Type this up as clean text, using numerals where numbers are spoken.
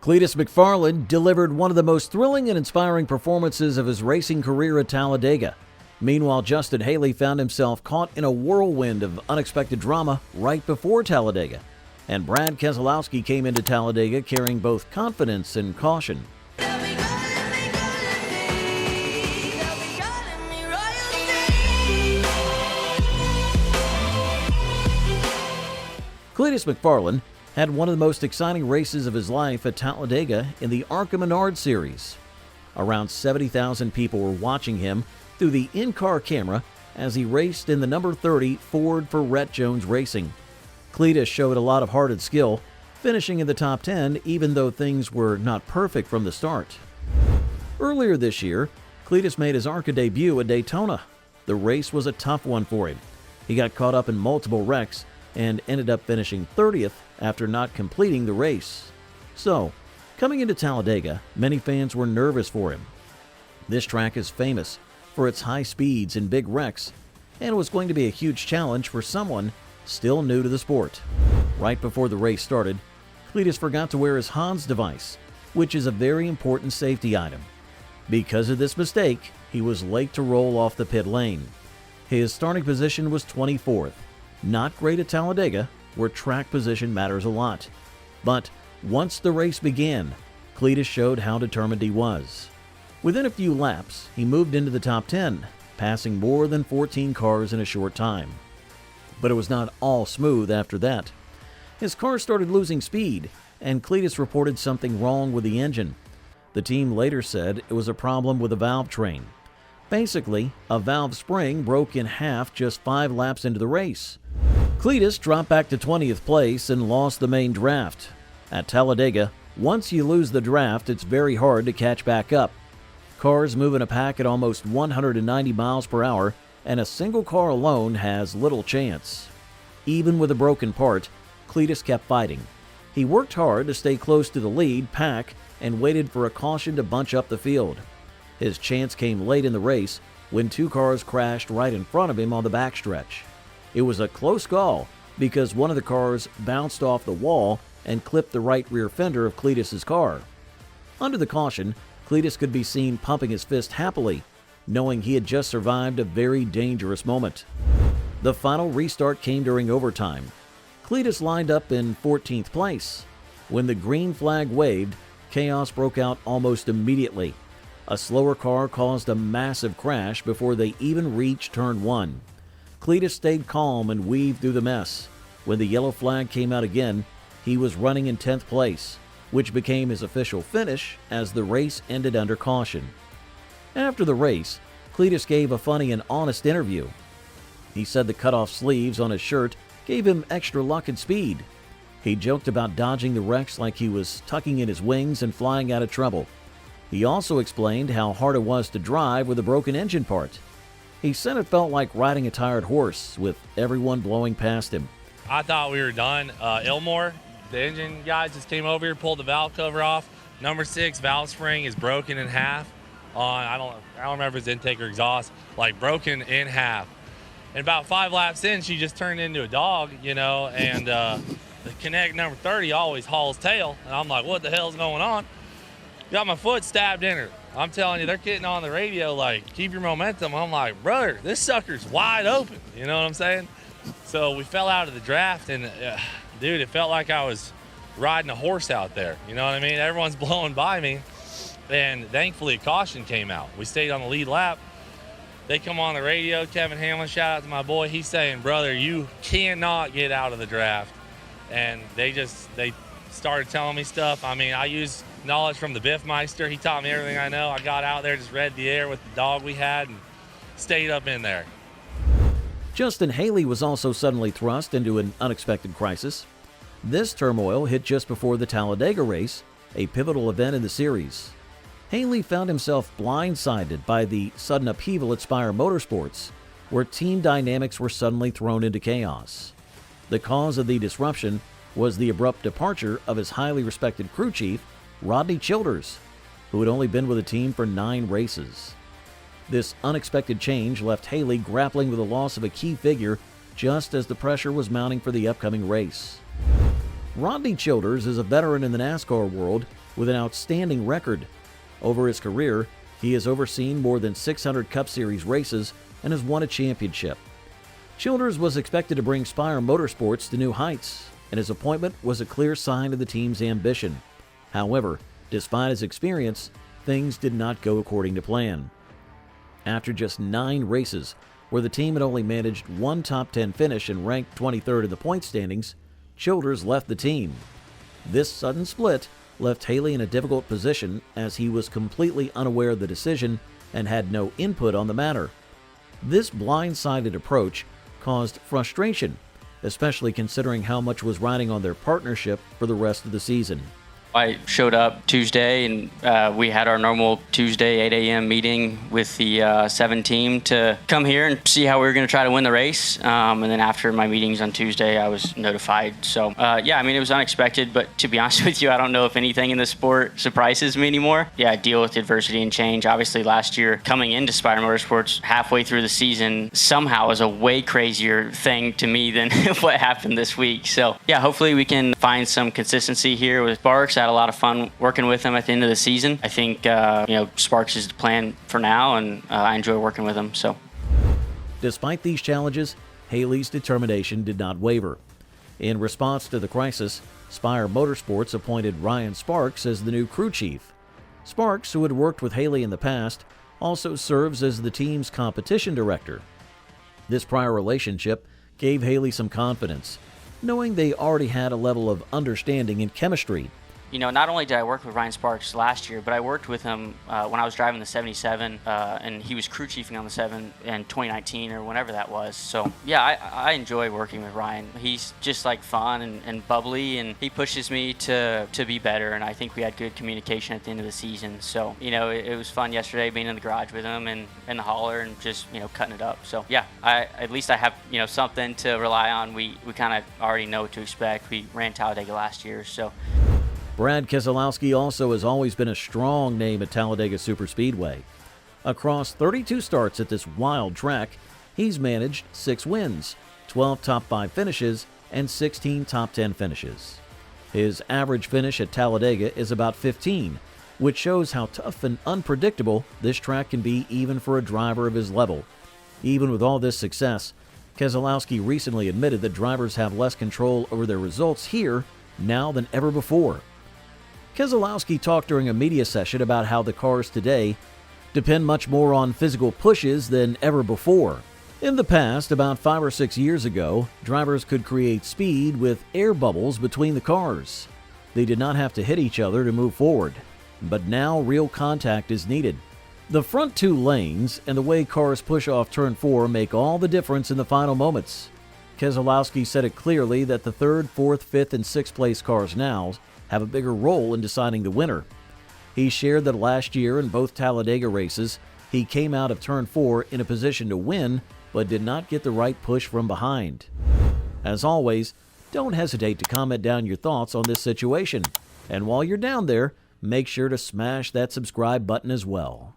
Cleetus McFarland delivered one of the most thrilling and inspiring performances of his racing career at Talladega. Meanwhile, Justin Haley found himself caught in a whirlwind of unexpected drama right before Talladega. And Brad Keselowski came into Talladega carrying both confidence and caution. Cleetus McFarland had one of the most exciting races of his life at Talladega in the ARCA Menard Series. Around 70,000 people were watching him through the in-car camera as he raced in the number 30 Ford for Rhett Jones Racing. Cleetus showed a lot of heart and skill, finishing in the top 10 even though things were not perfect from the start. Earlier this year, Cleetus made his ARCA debut at Daytona. The race was a tough one for him. He got caught up in multiple wrecks and ended up finishing 30th after not completing the race. So, coming into Talladega, many fans were nervous for him. This track is famous for its high speeds and big wrecks, and it was going to be a huge challenge for someone still new to the sport. Right before the race started, Cleetus forgot to wear his Hans device, which is a very important safety item. Because of this mistake, he was late to roll off the pit lane. His starting position was 24th. Not great at Talladega, where track position matters a lot. But once the race began, Cleetus showed how determined he was. Within a few laps, he moved into the top 10, passing more than 14 cars in a short time. But it was not all smooth after that. His car started losing speed, and Cleetus reported something wrong with the engine. The team later said it was a problem with the valve train. Basically, a valve spring broke in half just 5 laps into the race. Cleetus dropped back to 20th place and lost the main draft. At Talladega, once you lose the draft, it's very hard to catch back up. Cars move in a pack at almost 190 miles per hour, and a single car alone has little chance. Even with a broken part, Cleetus kept fighting. He worked hard to stay close to the lead pack and waited for a caution to bunch up the field. His chance came late in the race when 2 cars crashed right in front of him on the backstretch. It was a close call because one of the cars bounced off the wall and clipped the right rear fender of Cleetus's car. Under the caution, Cleetus could be seen pumping his fist happily, knowing he had just survived a very dangerous moment. The final restart came during overtime. Cleetus lined up in 14th place. When the green flag waved, chaos broke out almost immediately. A slower car caused a massive crash before they even reached turn 1. Cleetus stayed calm and weaved through the mess. When the yellow flag came out again, he was running in 10th place, which became his official finish as the race ended under caution. After the race, Cleetus gave a funny and honest interview. He said the cut-off sleeves on his shirt gave him extra luck and speed. He joked about dodging the wrecks like he was tucking in his wings and flying out of trouble. He also explained how hard it was to drive with a broken engine part. He said it felt like riding a tired horse, with everyone blowing past him. I thought we were done. Ilmore, the engine guy, just came over here, pulled the valve cover off. Number 6 valve spring is broken in half. I don't remember if it's intake or exhaust, like broken in half. And about 5 laps in, she just turned into a dog, and the Connect number 30 always hauls tail. And I'm like, what the hell's going on? Got my foot stabbed in her. I'm telling you, they're getting on the radio like, keep your momentum. I'm like, brother, this sucker's wide open. You know what I'm saying? So we fell out of the draft, and dude, it felt like I was riding a horse out there. You know what I mean? Everyone's blowing by me, and thankfully a caution came out. We stayed on the lead lap. They come on the radio. Kevin Hamlin, shout out to my boy. He's saying, brother, you cannot get out of the draft. And they started telling me stuff. I mean, I used knowledge from the Biffmeister. He taught me everything I know. I got out there, just read the air with the dog we had, and stayed up in there. Justin Haley was also suddenly thrust into an unexpected crisis. This turmoil hit just before the Talladega race, a pivotal event in the series. Haley found himself blindsided by the sudden upheaval at Spire Motorsports, where team dynamics were suddenly thrown into chaos. The cause of the disruption was the abrupt departure of his highly respected crew chief, Rodney Childers, who had only been with the team for 9 races. This unexpected change left Haley grappling with the loss of a key figure just as the pressure was mounting for the upcoming race. Rodney Childers is a veteran in the NASCAR world with an outstanding record. Over his career, he has overseen more than 600 Cup Series races and has won a championship. Childers was expected to bring Spire Motorsports to new heights, and his appointment was a clear sign of the team's ambition. However, despite his experience, things did not go according to plan. After just 9 races, where the team had only managed one top 10 finish and ranked 23rd in the point standings, Childers left the team. This sudden split left Haley in a difficult position as he was completely unaware of the decision and had no input on the matter. This blindsided approach caused frustration, especially considering how much was riding on their partnership for the rest of the season. I showed up Tuesday, and we had our normal Tuesday 8 a.m. meeting with the 7 team to come here and see how we were going to try to win the race. And then after my meetings on Tuesday, I was notified. So, yeah, I mean, it was unexpected, but to be honest with you, I don't know if anything in the sport surprises me anymore. Yeah, I deal with adversity and change. Obviously, last year, coming into Spire Motorsports halfway through the season, somehow was a way crazier thing to me than what happened this week. So, yeah, hopefully we can find some consistency here with Sparks. I had a lot of fun working with him at the end of the season. I think, Sparks is the plan for now, and I enjoy working with him. So, despite these challenges, Haley's determination did not waver. In response to the crisis, Spire Motorsports appointed Ryan Sparks as the new crew chief. Sparks, who had worked with Haley in the past, also serves as the team's competition director. This prior relationship gave Haley some confidence, knowing they already had a level of understanding and chemistry. Not only did I work with Ryan Sparks last year, but I worked with him when I was driving the 77, and he was crew chiefing on the 7 in 2019 or whenever that was. So, yeah, I enjoy working with Ryan. He's just fun and bubbly, and he pushes me to be better, and I think we had good communication at the end of the season. So, it was fun yesterday being in the garage with him and in the hauler and just, cutting it up. So, yeah, at least I have, something to rely on. We kind of already know what to expect. We ran Talladega last year, so. Brad Keselowski also has always been a strong name at Talladega Superspeedway. Across 32 starts at this wild track, he's managed 6 wins, 12 top 5 finishes, and 16 top 10 finishes. His average finish at Talladega is about 15, which shows how tough and unpredictable this track can be even for a driver of his level. Even with all this success, Keselowski recently admitted that drivers have less control over their results here now than ever before. Keselowski talked during a media session about how the cars today depend much more on physical pushes than ever before. In the past, about 5 or 6 years ago, drivers could create speed with air bubbles between the cars. They did not have to hit each other to move forward, but now real contact is needed. The front 2 lanes and the way cars push off turn 4 make all the difference in the final moments. Keselowski said it clearly that the 3rd, 4th, 5th, and 6th place cars now have a bigger role in deciding the winner. He shared that last year in both Talladega races, he came out of turn 4 in a position to win, but did not get the right push from behind. As always, don't hesitate to comment down your thoughts on this situation. And while you're down there, make sure to smash that subscribe button as well.